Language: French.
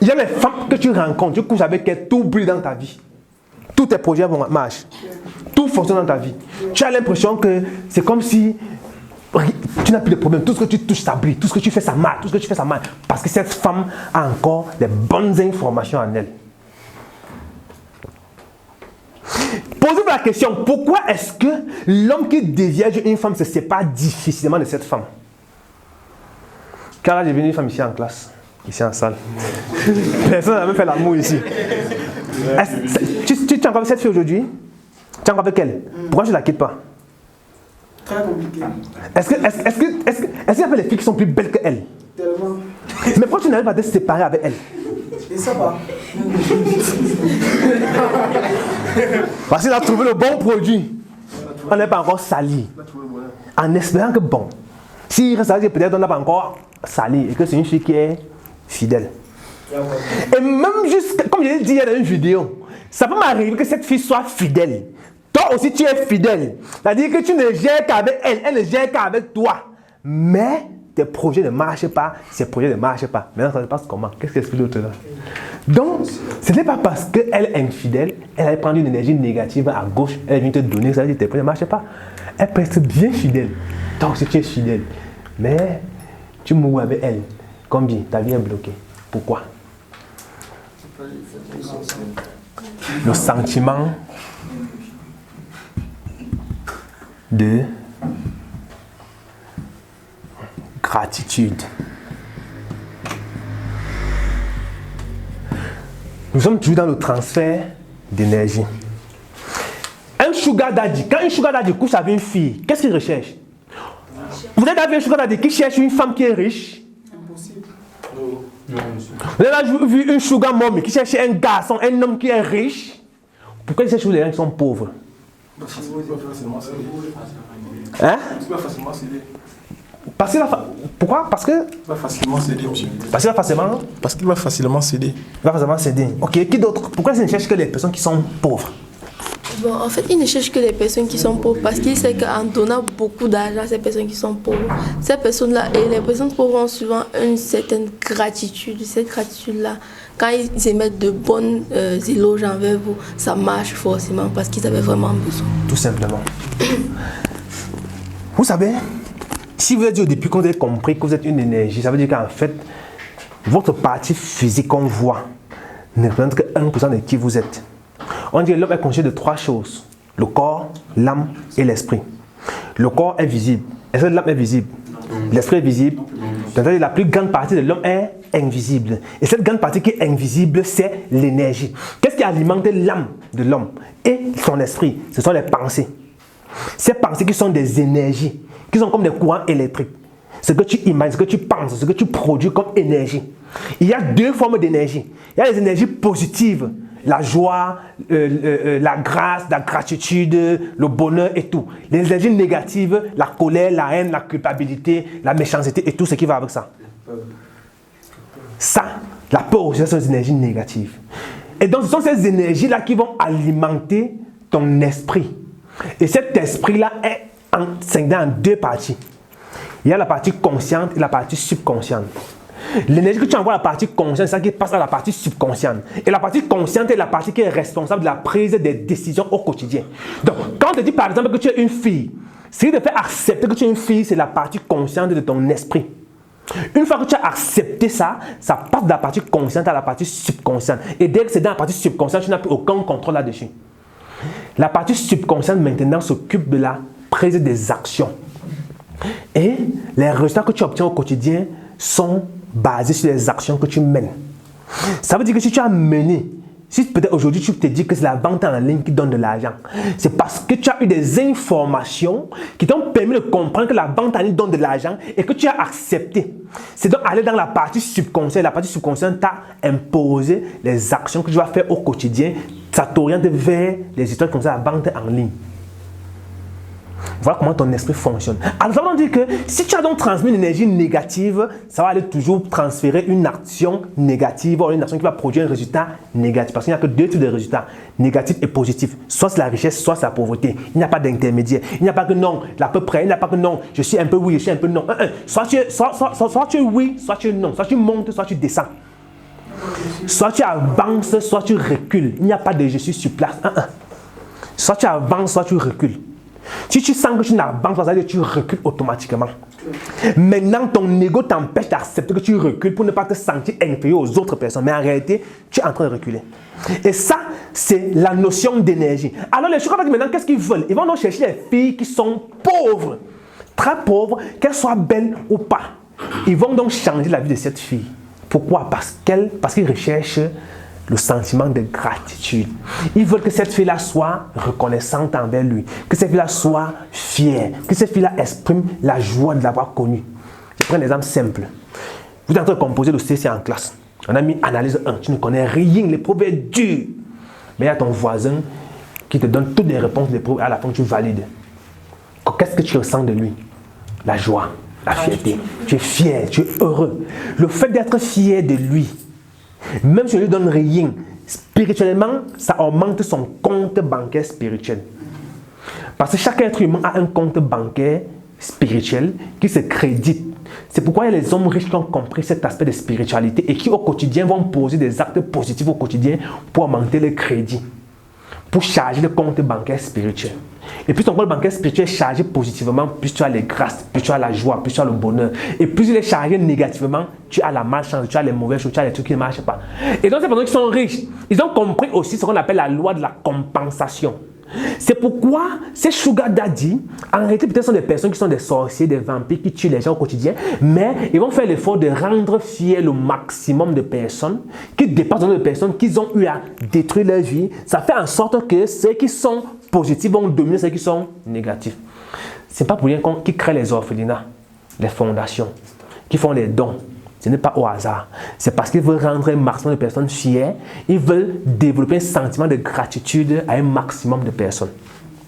Il y a les femmes que tu rencontres, tu couches avec elles, tout brille dans ta vie. Tous tes projets vont marcher. Tout fonctionne dans ta vie. Tu as l'impression que c'est comme si tu n'as plus de problème. Tout ce que tu touches, ça brille. Tout ce que tu fais, ça marche. Tout ce que tu fais, ça marche. Parce que cette femme a encore des bonnes informations en elle. Posez-vous la question, pourquoi est-ce que l'homme qui dévierge une femme se sépare difficilement de cette femme? Car là, j'ai vu une femme ici en classe, ici en salle. Personne n'a même fait l'amour ici. Tu es encore avec cette fille aujourd'hui? Tu es encore avec elle? Pourquoi tu ne la quittes pas? Très compliqué. Est-ce qu'il y a les filles qui sont plus belles qu'elle? Tellement. Mais pourquoi tu n'arrives pas à te séparer avec elle? Et ça va. Parce qu'il a trouvé le bon produit. On n'est pas encore sali. En espérant que bon, s'il reste sali, peut-être on n'a pas encore sali et que c'est une fille qui est fidèle. Et même juste, comme je l'ai dit dans une vidéo, ça peut m'arriver que cette fille soit fidèle. Toi aussi tu es fidèle. C'est-à-dire que tu ne gères qu'avec elle, elle ne gère qu'avec toi. Mais tes projets ne marchent pas, ses projets ne marchent pas. Maintenant ça se passe comment? Qu'est-ce qu'elle explique l'autre là? Donc, ce n'est pas parce qu'elle est infidèle, elle va prendre une énergie négative à gauche, elle vient te donner, ça veut dire que tes projets ne marchent pas. Elle peut être bien fidèle. Donc si tu es fidèle, mais tu mourras avec elle, combien? Ta vie est bloquée. Pourquoi? Le sentiment de gratitude. Nous sommes toujours dans le transfert d'énergie. Un sugar daddy, quand un sugar daddy couche avec une fille, qu'est-ce qu'il recherche? Vous avez vu un sugar daddy qui cherche une femme qui est riche? Impossible. Vous avez vu un sugar mommy qui cherche un garçon, un homme qui est riche? Pourquoi il cherche les gens qui sont pauvres? Hein? Parce qu'il va pourquoi? Parce que il va facilement céder, monsieur. Parce qu'il va facilement. Parce qu'il va facilement céder. Il va facilement céder. Ok, qui d'autre? Pourquoi il ne cherche que les personnes qui sont pauvres? Bon, en fait, il ne cherche que les personnes qui sont pauvres parce qu'il sait qu'en donnant beaucoup d'argent à ces personnes qui sont pauvres, ces personnes-là, et les personnes pauvres ont souvent une certaine gratitude. Cette gratitude-là, quand ils émettent de bonnes éloges envers vous, ça marche forcément parce qu'ils avaient vraiment besoin. Tout simplement. Vous savez, si vous êtes dit au début que vous avez compris que vous êtes une énergie, ça veut dire qu'en fait, votre partie physique qu'on voit ne représente que 1% de qui vous êtes. On dit que l'homme est constitué de 3 choses. Le corps, l'âme et l'esprit. Le corps est visible. Est-ce que l'âme est visible? L'esprit est visible. C'est-à-dire la plus grande partie de l'homme est invisible. Et cette grande partie qui est invisible, c'est l'énergie. Qu'est-ce qui alimente l'âme de l'homme et son esprit? Ce sont les pensées. Ces pensées qui sont des énergies, qui sont comme des courants électriques. Ce que tu imagines, ce que tu penses, ce que tu produis comme énergie. Il y a 2 formes d'énergie. Il y a les énergies positives. La joie, la grâce, la gratitude, le bonheur et tout. Les énergies négatives, la colère, la haine, la culpabilité, la méchanceté et tout ce qui va avec ça. Ça, la peur aussi, ce sont des énergies négatives. Et donc, ce sont ces énergies-là qui vont alimenter ton esprit. Et cet esprit-là est scindé en 2 parties. Il y a la partie consciente et la partie subconsciente. L'énergie que tu envoies à la partie consciente, c'est ça qui passe à la partie subconsciente. Et la partie consciente est la partie qui est responsable de la prise des décisions au quotidien. Donc, quand on te dit par exemple que tu es une fille, ce qui te fait accepter que tu es une fille, c'est la partie consciente de ton esprit. Une fois que tu as accepté ça, ça passe de la partie consciente à la partie subconsciente. Et dès que c'est dans la partie subconsciente, tu n'as plus aucun contrôle là-dessus. La partie subconsciente maintenant s'occupe de la prise des actions. Et les résultats que tu obtiens au quotidien sont basés sur les actions que tu mènes. Ça veut dire que si tu as mené, si peut-être aujourd'hui tu te dis que c'est la vente en ligne qui donne de l'argent, c'est parce que tu as eu des informations qui t'ont permis de comprendre que la vente en ligne donne de l'argent et que tu as accepté. C'est donc aller dans la partie subconsciente. La partie subconsciente t'a imposé les actions que tu vas faire au quotidien. Ça t'oriente vers les histoires comme ça, la vente en ligne. Voilà comment ton esprit fonctionne. Alors ça veut dire que si tu as donc transmis une énergie négative, ça va aller toujours transférer une action négative ou une action qui va produire un résultat négatif. Parce qu'il n'y a que 2 types de résultats, négatifs et positifs. Soit c'est la richesse, soit c'est la pauvreté. Il n'y a pas d'intermédiaire. Il n'y a pas que non, à peu près. Il n'y a pas que non, je suis un peu oui, je suis un peu non. Soit tu es oui, soit tu es non. Soit tu montes, soit tu descends. Soit tu avances, soit tu recules. Il n'y a pas de je suis sur place. Soit tu avances, soit tu recules. Si tu sens que tu n'avances pas, ça veut dire que tu recules automatiquement. Maintenant, ton ego t'empêche d'accepter que tu recules pour ne pas te sentir inférieur aux autres personnes. Mais en réalité, tu es en train de reculer. Et ça, c'est la notion d'énergie. Alors les chocolats maintenant, qu'est-ce qu'ils veulent? Ils vont donc chercher les filles qui sont pauvres, très pauvres, qu'elles soient belles ou pas. Ils vont donc changer la vie de cette fille. Pourquoi? Parce qu'ils recherchent le sentiment de gratitude. Ils veulent que cette fille-là soit reconnaissante envers lui, que cette fille-là soit fière, que cette fille-là exprime la joie de l'avoir connue. Je prends un exemple simple. Vous êtes en train de composer le CC en classe. On a mis analyse 1, tu ne connais rien, l'épreuve est dure. Mais il y a ton voisin qui te donne toutes les réponses de l'épreuve et à la fin tu valides. Qu'est-ce que tu ressens de lui? La joie, la fierté. Tu es fier, tu es heureux. Le fait d'être fier de lui, même si je ne lui donne rien, spirituellement, ça augmente son compte bancaire spirituel. Parce que chaque être humain a un compte bancaire spirituel qui se crédite. C'est pourquoi il y a les hommes riches qui ont compris cet aspect de spiritualité et qui au quotidien vont poser des actes positifs au quotidien pour augmenter le crédit, pour charger le compte bancaire spirituel. Et plus ton compte bancaire spirituel est chargé positivement, plus tu as les grâces, plus tu as la joie, plus tu as le bonheur. Et plus il est chargé négativement, tu as la malchance, tu as les mauvaises choses, tu as les trucs qui ne marchent pas. Et donc ces personnes qui sont riches, ils ont compris aussi ce qu'on appelle la loi de la compensation. C'est pourquoi ces sugar daddy, en réalité peut-être sont des personnes qui sont des sorciers, des vampires qui tuent les gens au quotidien, mais ils vont faire l'effort de rendre fiers le maximum de personnes, qui dépassent le nombre de personnes qu'ils ont eu à détruire leur vie. Ça fait en sorte que ceux qui sont positifs vont dominer ceux qui sont négatifs. Ce n'est pas pour rien qu'ils créent les orphelinats, les fondations, qui font les dons. Ce n'est pas au hasard. C'est parce qu'ils veulent rendre un maximum de personnes fières. Ils veulent développer un sentiment de gratitude à un maximum de personnes.